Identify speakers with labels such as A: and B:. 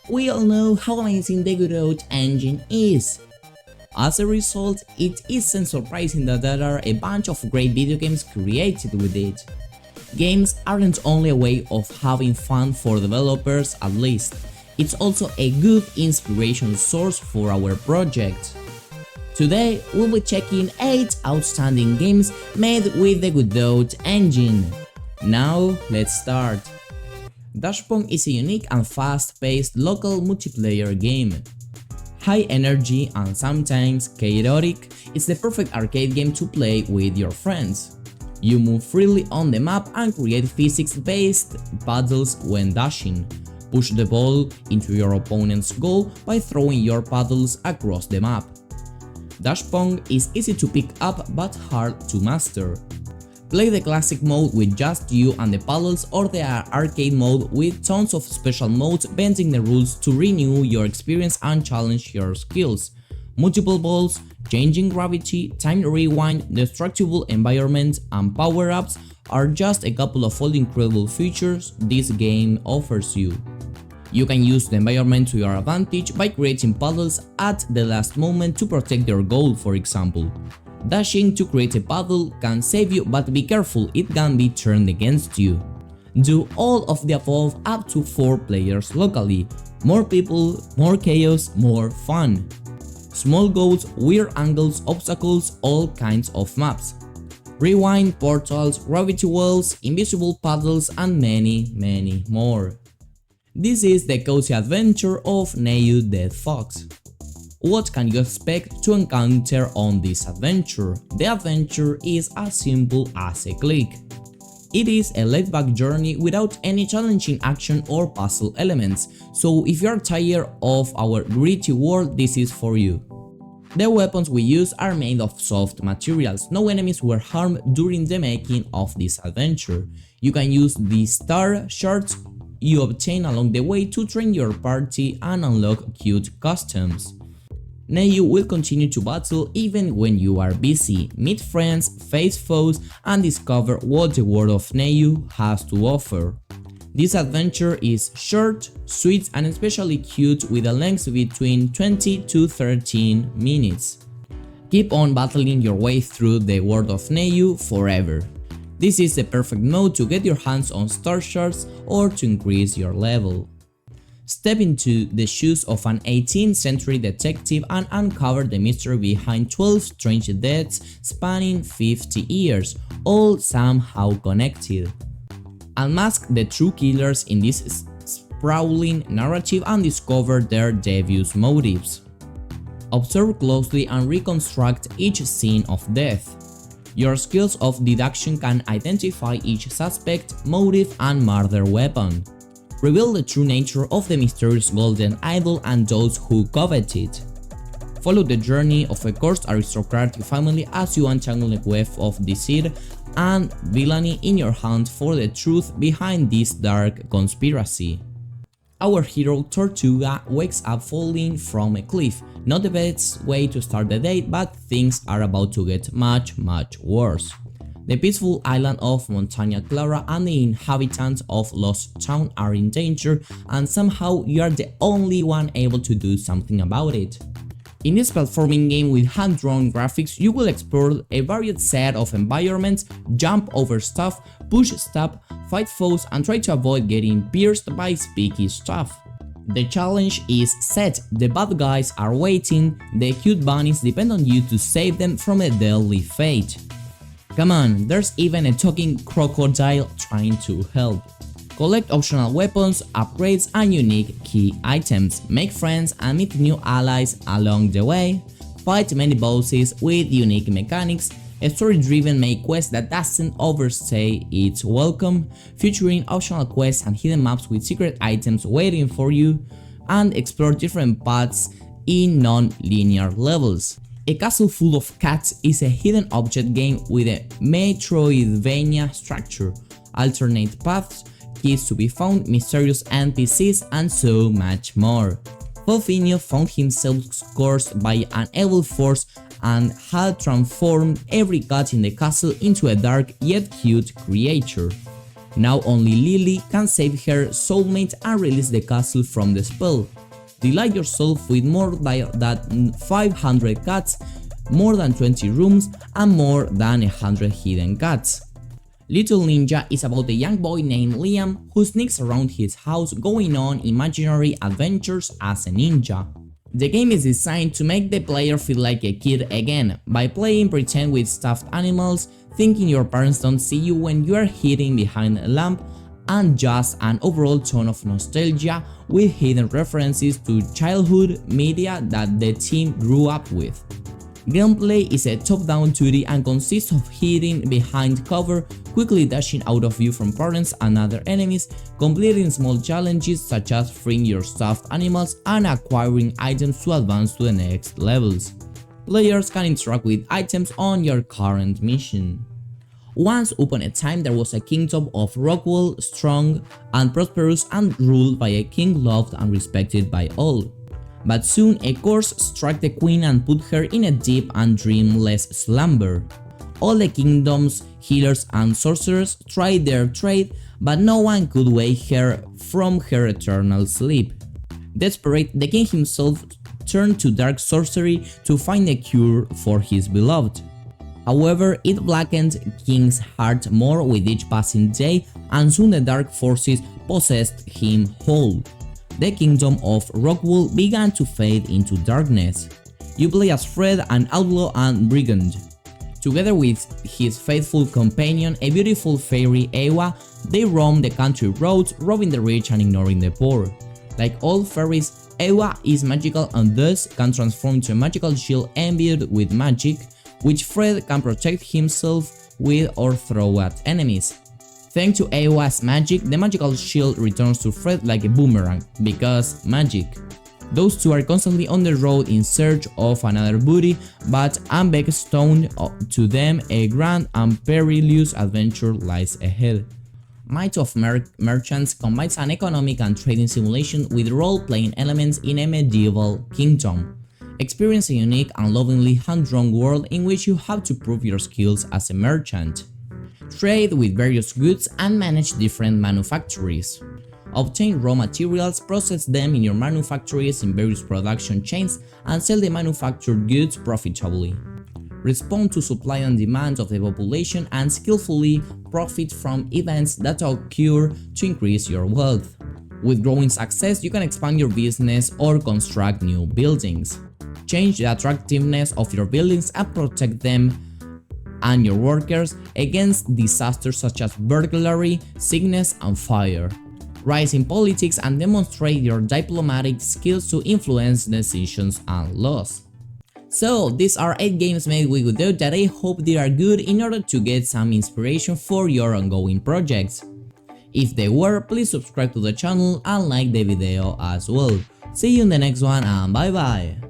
A: We all know how amazing the Godot engine is. As a result, it isn't surprising that there are a bunch of great video games created with it. Games aren't only a way of having fun for developers at least, it's also a good inspiration source for our project. Today we'll be checking 8 outstanding games made with the Godot engine. Now let's start. Dashpong is a unique and fast-paced local multiplayer game. High energy and sometimes chaotic, it's the perfect arcade game to play with your friends. You move freely on the map and create physics-based puzzles when dashing. Push the ball into your opponent's goal by throwing your paddles across the map. Dashpong is easy to pick up but hard to master. Play the classic mode with just you and the paddles or the arcade mode with tons of special modes bending the rules to renew your experience and challenge your skills. Multiple balls, changing gravity, time rewind, destructible environment, and power-ups are just a couple of all incredible features this game offers you. You can use the environment to your advantage by creating puzzles at the last moment to protect your goal, for example. Dashing to create a puzzle can save you, but be careful, it can be turned against you. Do all of the above up to 4 players locally. More people, more chaos, more fun. Small goals, weird angles, obstacles, all kinds of maps. Rewind, portals, gravity wells, invisible puzzles, and many more. This is the cozy adventure of NAYU Dead Fox. What can you expect to encounter on this adventure? The adventure is as simple as a click. It is a laid-back journey without any challenging action or puzzle elements, so if you are tired of our gritty world, this is for you. The weapons we use are made of soft materials, no enemies were harmed during the making of this adventure. You can use the star shards you obtain along the way to train your party and unlock cute costumes. NAYU will continue to battle even when you are busy, meet friends, face foes, and discover what the world of NAYU has to offer. This adventure is short, sweet, and especially cute with a length between 20 to 13 minutes. Keep on battling your way through the world of NAYU forever. This is the perfect mode to get your hands on star shards or to increase your level. Step into the shoes of an 18th century detective and uncover the mystery behind 12 strange deaths spanning 50 years, all somehow connected. Unmask the true killers in this sprawling narrative and discover their devious motives. Observe closely and reconstruct each scene of death. Your skills of deduction can identify each suspect, motive, and murder weapon. Reveal the true nature of the mysterious golden idol and those who covet it. Follow the journey of a cursed aristocratic family as you untangle a web of deceit and villainy in your hunt for the truth behind this dark conspiracy. Our hero Tortuga wakes up falling from a cliff, not the best way to start the day, but things are about to get much worse. The peaceful island of Montaña Clara and the inhabitants of Lost Town are in danger, and somehow you are the only one able to do something about it. In this platforming game with hand-drawn graphics, you will explore a varied set of environments, jump over stuff, push stuff, fight foes, and try to avoid getting pierced by spiky stuff. The challenge is set, the bad guys are waiting, the cute bunnies depend on you to save them from a deadly fate. Come on, there's even a talking crocodile trying to help. Collect optional weapons, upgrades, and unique key items, make friends and meet new allies along the way, fight many bosses with unique mechanics, a story-driven main quest that doesn't overstay its welcome, featuring optional quests and hidden maps with secret items waiting for you, and explore different paths in non-linear levels. A Castle Full of Cats is a hidden object game with a Metroidvania structure, alternate paths, keys to be found, mysterious NPCs, and so much more. Fofinho found himself cursed by an evil force and had transformed every cat in the castle into a dark yet cute creature. Now only Lily can save her soulmate and release the castle from the spell. Delight yourself with more than 500 cats, more than 20 rooms, and more than 100 hidden cats. Little Ninja is about a young boy named Liam who sneaks around his house going on imaginary adventures as a ninja. The game is designed to make the player feel like a kid again, by playing pretend with stuffed animals, thinking your parents don't see you when you are hiding behind a lamp, and just an overall tone of nostalgia with hidden references to childhood media that the team grew up with. Gameplay is a top-down 2D and consists of hiding behind cover, quickly dashing out of view from parents and other enemies, completing small challenges such as freeing your stuffed animals and acquiring items to advance to the next levels. Players can interact with items on your current mission. Once upon a time there was a kingdom of Rockwell, strong and prosperous and ruled by a king loved and respected by all. But soon a curse struck the queen and put her in a deep and dreamless slumber. All the kingdom's healers and sorcerers tried their trade, but no one could wake her from her eternal sleep. Desperate, the king himself turned to dark sorcery to find a cure for his beloved. However, it blackened King's heart more with each passing day, and soon the dark forces possessed him whole. The kingdom of Rockwell began to fade into darkness. You play as Fred, an outlaw and brigand. Together with his faithful companion, a beautiful fairy Ewa, they roam the country roads, robbing the rich and ignoring the poor. Like all fairies, Ewa is magical and thus can transform into a magical shield imbued with magic, which Fred can protect himself with or throw at enemies. Thanks to Ewa's magic, the magical shield returns to Fred like a boomerang, because magic. Those two are constantly on the road in search of another booty, but unbeknownst to them, a grand and perilous adventure lies ahead. Might of Merchants combines an economic and trading simulation with role-playing elements in a medieval kingdom. Experience a unique and lovingly hand-drawn world in which you have to prove your skills as a merchant. Trade with various goods and manage different manufactories. Obtain raw materials, process them in your manufactories in various production chains, and sell the manufactured goods profitably. Respond to supply and demand of the population and skillfully profit from events that occur to increase your wealth. With growing success, you can expand your business or construct new buildings. Change the attractiveness of your buildings and protect them and your workers against disasters such as burglary, sickness, and fire. Rise in politics and demonstrate your diplomatic skills to influence decisions and laws. So, these are 8 games made with Godot that I hope they are good in order to get some inspiration for your ongoing projects. If they were, please subscribe to the channel and like the video as well. See you in the next one and bye bye!